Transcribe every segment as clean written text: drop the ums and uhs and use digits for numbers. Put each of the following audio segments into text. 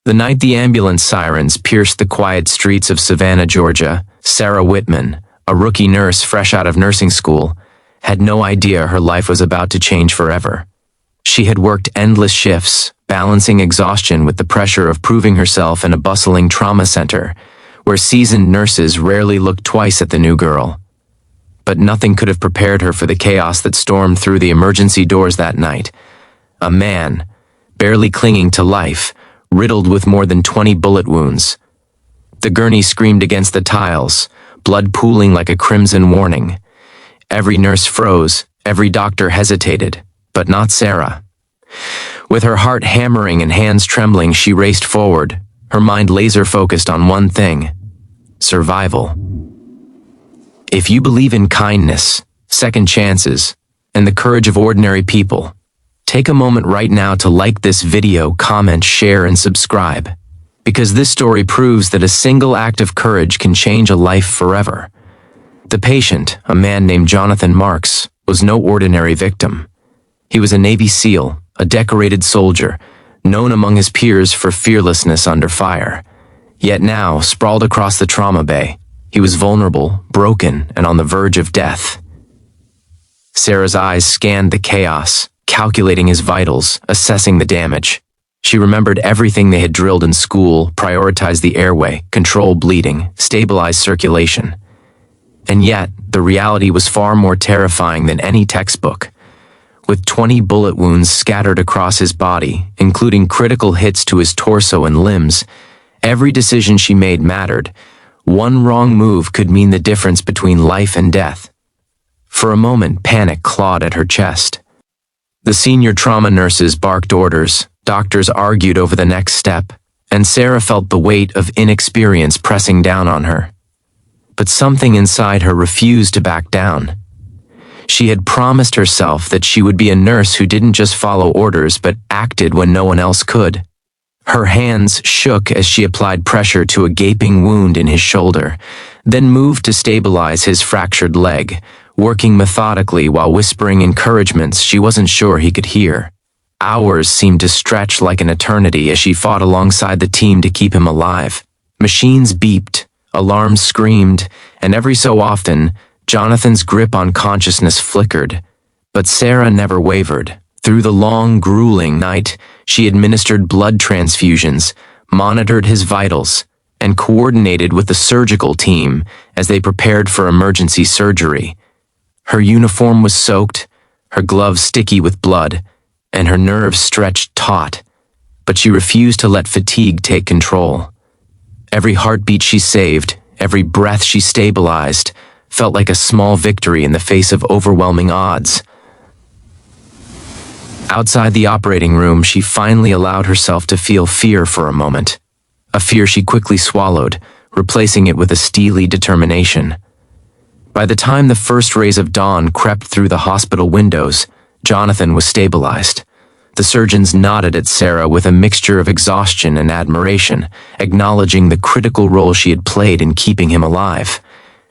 The night the ambulance sirens pierced the quiet streets of Savannah, Georgia, Sarah Whitman, a rookie nurse fresh out of nursing school, had no idea her life was about to change forever. She had worked endless shifts, balancing exhaustion with the pressure of proving herself in a bustling trauma center, where seasoned nurses rarely looked twice at the new girl. But nothing could have prepared her for the chaos that stormed through the emergency doors that night. A man, barely clinging to life, riddled with more than 20 bullet wounds. The gurney screamed against the tiles, blood pooling like a crimson warning. Every nurse froze, every doctor hesitated, but not Sarah. With her heart hammering and hands trembling, she raced forward, her mind laser-focused on one thing: survival. If you believe in kindness, second chances, and the courage of ordinary people, take a moment right now to like this video, comment, share, and subscribe, because this story proves that a single act of courage can change a life forever. The patient, a man named Jonathan Marks, was no ordinary victim. He was a Navy SEAL, a decorated soldier, known among his peers for fearlessness under fire. Yet now, sprawled across the trauma bay, he was vulnerable, broken, and on the verge of death. Sarah's eyes scanned the chaos, calculating his vitals, assessing the damage. She remembered everything they had drilled in school: prioritize the airway, control bleeding, stabilize circulation. And yet, the reality was far more terrifying than any textbook. With 20 bullet wounds scattered across his body, including critical hits to his torso and limbs, every decision she made mattered. One wrong move could mean the difference between life and death. For a moment, panic clawed at her chest. The senior trauma nurses barked orders, doctors argued over the next step, and Sarah felt the weight of inexperience pressing down on her. But something inside her refused to back down. She had promised herself that she would be a nurse who didn't just follow orders but acted when no one else could. Her hands shook as she applied pressure to a gaping wound in his shoulder, then moved to stabilize his fractured leg, working methodically while whispering encouragements she wasn't sure he could hear. Hours seemed to stretch like an eternity as she fought alongside the team to keep him alive. Machines beeped, alarms screamed, and every so often, Jonathan's grip on consciousness flickered. But Sarah never wavered. Through the long, grueling night, she administered blood transfusions, monitored his vitals, and coordinated with the surgical team as they prepared for emergency surgery. Her uniform was soaked, her gloves sticky with blood, and her nerves stretched taut, but she refused to let fatigue take control. Every heartbeat she saved, every breath she stabilized, felt like a small victory in the face of overwhelming odds. Outside the operating room, she finally allowed herself to feel fear for a moment. A fear she quickly swallowed, replacing it with a steely determination. By the time the first rays of dawn crept through the hospital windows, Jonathan was stabilized. The surgeons nodded at Sarah with a mixture of exhaustion and admiration, acknowledging the critical role she had played in keeping him alive.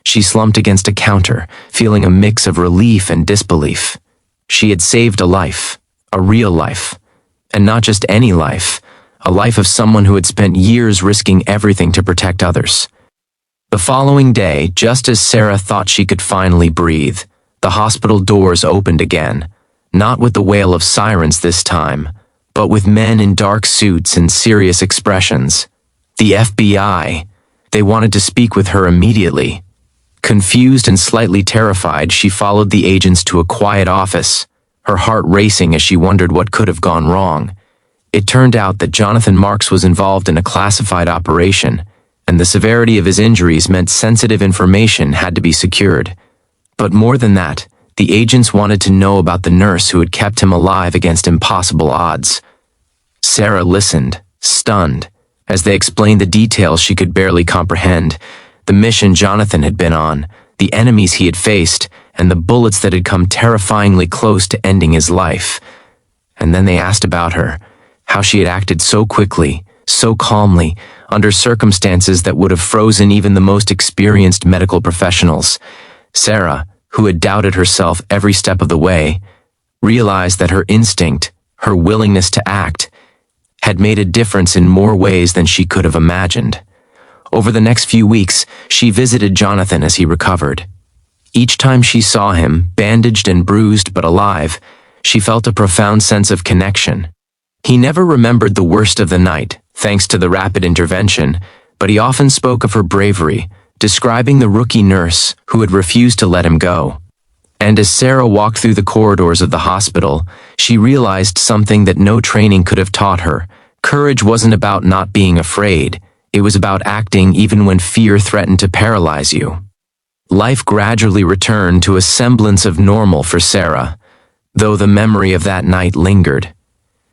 She slumped against a counter, feeling a mix of relief and disbelief. She had saved a life, a real life, and not just any life, a life of someone who had spent years risking everything to protect others. The following day, just as Sarah thought she could finally breathe, the hospital doors opened again, not with the wail of sirens this time, but with men in dark suits and serious expressions. The FBI. They wanted to speak with her immediately. Confused and slightly terrified, she followed the agents to a quiet office, her heart racing as she wondered what could have gone wrong. It turned out that Jonathan Marks was involved in a classified operation, and the severity of his injuries meant sensitive information had to be secured. But more than that, the agents wanted to know about the nurse who had kept him alive against impossible odds. Sarah listened, stunned, as they explained the details she could barely comprehend: the mission Jonathan had been on, the enemies he had faced, and the bullets that had come terrifyingly close to ending his life. And then they asked about her, how she had acted so quickly, so calmly, under circumstances that would have frozen even the most experienced medical professionals. Sarah, who had doubted herself every step of the way, realized that her instinct, her willingness to act, had made a difference in more ways than she could have imagined. Over the next few weeks, she visited Jonathan as he recovered. Each time she saw him, bandaged and bruised but alive, she felt a profound sense of connection. He never remembered the worst of the night, thanks to the rapid intervention, but he often spoke of her bravery, describing the rookie nurse who had refused to let him go. And as Sarah walked through the corridors of the hospital, she realized something that no training could have taught her. Courage wasn't about not being afraid. It was about acting even when fear threatened to paralyze you. Life gradually returned to a semblance of normal for Sarah, though the memory of that night lingered.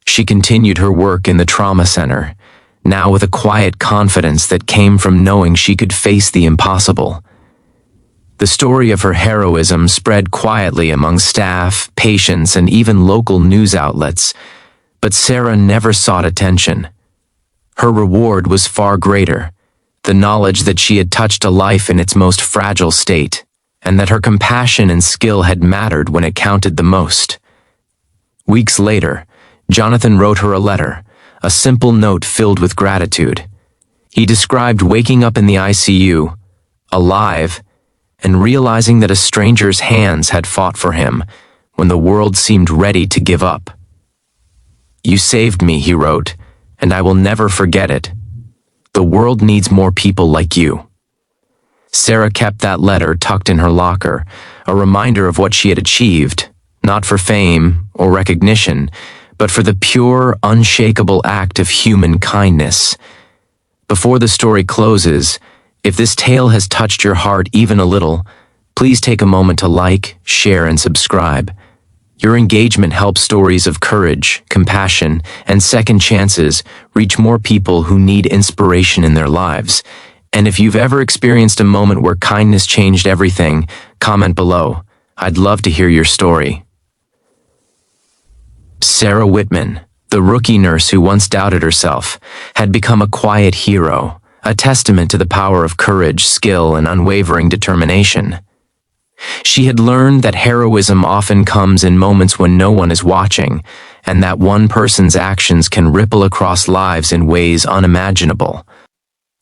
She continued her work in the trauma center, now with a quiet confidence that came from knowing she could face the impossible. The story of her heroism spread quietly among staff, patients, and even local news outlets, but Sarah never sought attention. Her reward was far greater, the knowledge that she had touched a life in its most fragile state, and that her compassion and skill had mattered when it counted the most. Weeks later, Jonathan wrote her a letter, a simple note filled with gratitude. He described waking up in the ICU, alive, and realizing that a stranger's hands had fought for him when the world seemed ready to give up. "You saved me," he wrote, "and I will never forget it. The world needs more people like you." Sarah kept that letter tucked in her locker, a reminder of what she had achieved, not for fame or recognition, but for the pure, unshakable act of human kindness. Before the story closes, if this tale has touched your heart even a little, please take a moment to like, share, and subscribe. Your engagement helps stories of courage, compassion, and second chances reach more people who need inspiration in their lives. And if you've ever experienced a moment where kindness changed everything, comment below. I'd love to hear your story. Sarah Whitman, the rookie nurse who once doubted herself, had become a quiet hero, a testament to the power of courage, skill, and unwavering determination. She had learned that heroism often comes in moments when no one is watching, and that one person's actions can ripple across lives in ways unimaginable.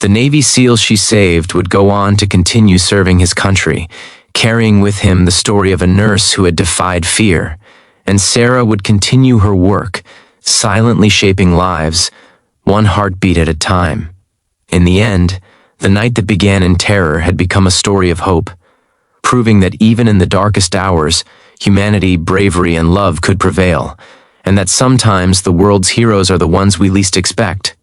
The Navy SEAL she saved would go on to continue serving his country, carrying with him the story of a nurse who had defied fear, and Sarah would continue her work, silently shaping lives, one heartbeat at a time. In the end, the night that began in terror had become a story of hope, proving that even in the darkest hours, humanity, bravery, and love could prevail, and that sometimes the world's heroes are the ones we least expect.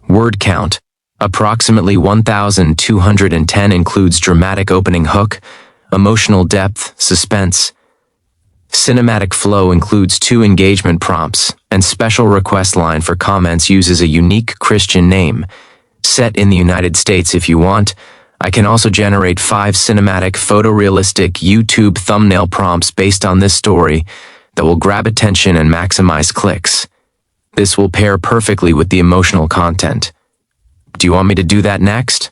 Word count: approximately 1,210 includes dramatic opening hook, emotional depth, suspense. Cinematic flow includes 2 engagement prompts, and special request line for comments uses a unique Christian name. Set in the United States if you want. I can also generate 5 cinematic, photorealistic YouTube thumbnail prompts based on this story that will grab attention and maximize clicks. This will pair perfectly with the emotional content. Do you want me to do that next?